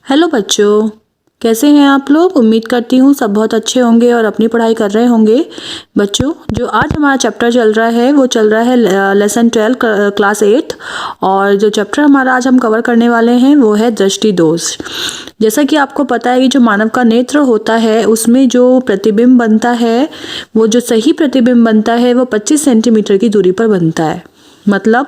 Hello बच्चों, कैसे हैं आप लोग। उम्मीद करती हूँ सब बहुत अच्छे होंगे और अपनी पढ़ाई कर रहे होंगे। बच्चों, जो आज हमारा चैप्टर चल रहा है वो चल रहा है लेसन 12 क्लास 8। और जो चैप्टर हमारा आज हम कवर करने वाले हैं वो है दृष्टि दोष। जैसा कि आपको पता है कि जो मानव का नेत्र होता है उसमें जो प्रतिबिंब बनता है, वो जो सही प्रतिबिंब बनता है वो 25 सेंटीमीटर की दूरी पर बनता है। मतलब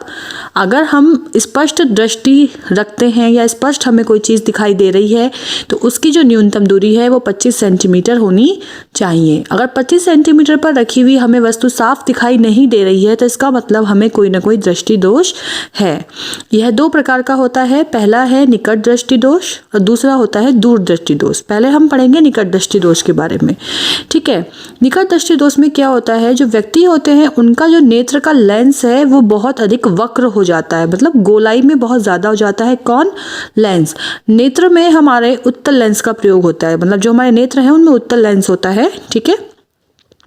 अगर हम स्पष्ट दृष्टि रखते हैं या स्पष्ट हमें कोई चीज़ दिखाई दे रही है तो उसकी जो न्यूनतम दूरी है वो 25 सेंटीमीटर होनी चाहिए। अगर 25 सेंटीमीटर पर रखी हुई हमें वस्तु साफ दिखाई नहीं दे रही है तो इसका मतलब हमें कोई ना कोई दृष्टि दोष है। यह दो प्रकार का होता है, पहला है निकट दृष्टि दोष और दूसरा होता है दूर दृष्टि दोष। पहले हम पढ़ेंगे निकट दृष्टि दोष के बारे में, ठीक है। निकट दृष्टि दोष में क्या होता है, जो व्यक्ति होते हैं उनका जो नेत्र का लेंस है वो बहुत अधिक वक्र हो जाता है, मतलब गोलाई में बहुत ज्यादा हो जाता है। कौन? लेंस। नेत्र में हमारे उत्तल लेंस का प्रयोग होता है, मतलब जो हमारे नेत्र हैं उनमें उत्तल लेंस होता है, ठीक है।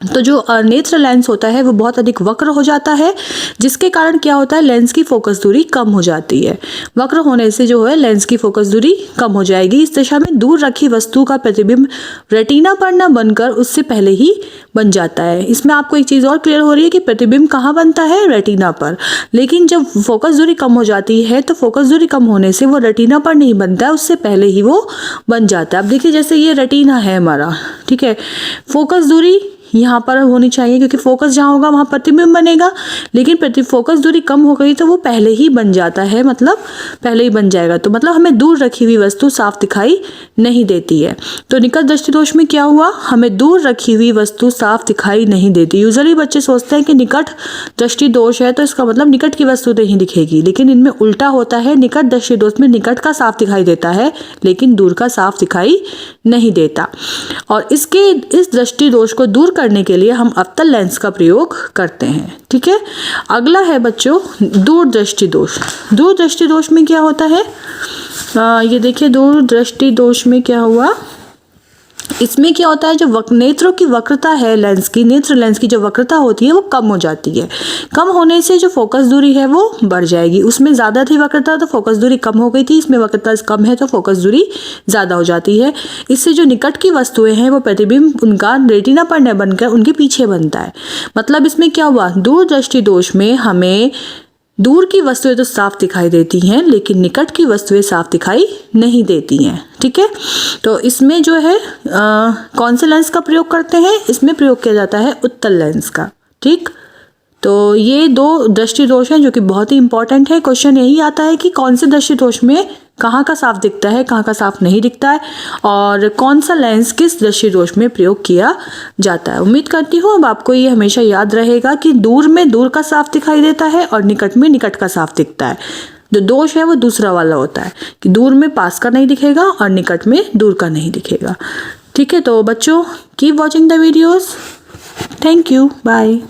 तो जो नेत्र लेंस होता है वो बहुत अधिक वक्र हो जाता है, जिसके कारण क्या होता है, लेंस की फोकस दूरी कम हो जाती है। वक्र होने से जो है लेंस की फोकस दूरी कम हो जाएगी। इस दशा में दूर रखी वस्तु का प्रतिबिंब रेटिना पर न बनकर उससे पहले ही बन जाता है। इसमें आपको एक चीज़ और क्लियर हो रही है कि प्रतिबिंब कहाँ बनता है, रेटिना पर। लेकिन जब फोकस दूरी कम हो जाती है तो फोकस दूरी कम होने से वो रेटिना पर नहीं बनता है, उससे पहले ही वो बन जाता है। अब देखिए, जैसे ये रेटिना है हमारा, ठीक है। फोकस दूरी यहाँ पर होनी चाहिए क्योंकि फोकस जहाँ होगा वहाँ प्रतिबिंब बनेगा, लेकिन फोकस दूरी कम हो गई तो वो पहले ही बन जाता है, मतलब पहले ही बन जाएगा। तो मतलब हमें दूर रखी हुई वस्तु साफ दिखाई नहीं देती है। तो निकट दृष्टि दोष में क्या हुआ, हमें दूर रखी हुई वस्तु साफ दिखाई नहीं देती। यूजुअली बच्चे सोचते हैं कि निकट दृष्टि दोष है तो इसका मतलब निकट की वस्तु नहीं दिखेगी, लेकिन इनमें उल्टा होता है। निकट दृष्टि दोष में निकट का साफ दिखाई देता है लेकिन दूर का साफ दिखाई नहीं देता। और इस दृष्टि दोष को दूर करने के लिए हम अवतल लेंस का प्रयोग करते हैं, ठीक है। अगला है बच्चों दूर दृष्टि दोष। दूर दृष्टि दोष में क्या होता है, ये देखिए दूर दृष्टि दोष में क्या हुआ। इसमें क्या होता है, जो नेत्रों की वक्रता है, नेत्र लेंस की जो वक्रता होती है वो कम हो जाती है। कम होने से जो फोकस दूरी है वो बढ़ जाएगी। उसमें ज़्यादा थी वक्रता तो फोकस दूरी कम हो गई थी, इसमें वक्रता कम है तो फोकस दूरी ज़्यादा हो जाती है। इससे जो निकट की वस्तुएं हैं वो प्रतिबिंब उनका रेटिना पर न बनकर उनके पीछे बनता है। मतलब इसमें क्या हुआ, दूर दृष्टि दोष में हमें दूर की वस्तुएं तो साफ दिखाई देती हैं लेकिन निकट की वस्तुएं साफ दिखाई नहीं देती हैं, ठीक है। तो इसमें जो है कौन से लेंस का प्रयोग करते हैं, इसमें प्रयोग किया जाता है उत्तल लेंस का, ठीक। तो ये दो दृष्टि दोष हैं जो कि बहुत ही इंपॉर्टेंट है। क्वेश्चन यही आता है कि कौन से दृष्टि दोष में कहाँ का साफ दिखता है, कहाँ का साफ नहीं दिखता है, और कौन सा लेंस किस दृष्टि दोष में प्रयोग किया जाता है। उम्मीद करती हूँ अब आपको ये हमेशा याद रहेगा कि दूर में दूर का साफ दिखाई देता है और निकट में निकट का साफ दिखता है। जो दोष है वो दूसरा वाला होता है कि दूर में पास का नहीं दिखेगा और निकट में दूर का नहीं दिखेगा, ठीक है। तो बच्चों keep watching the videos. Thank you, bye.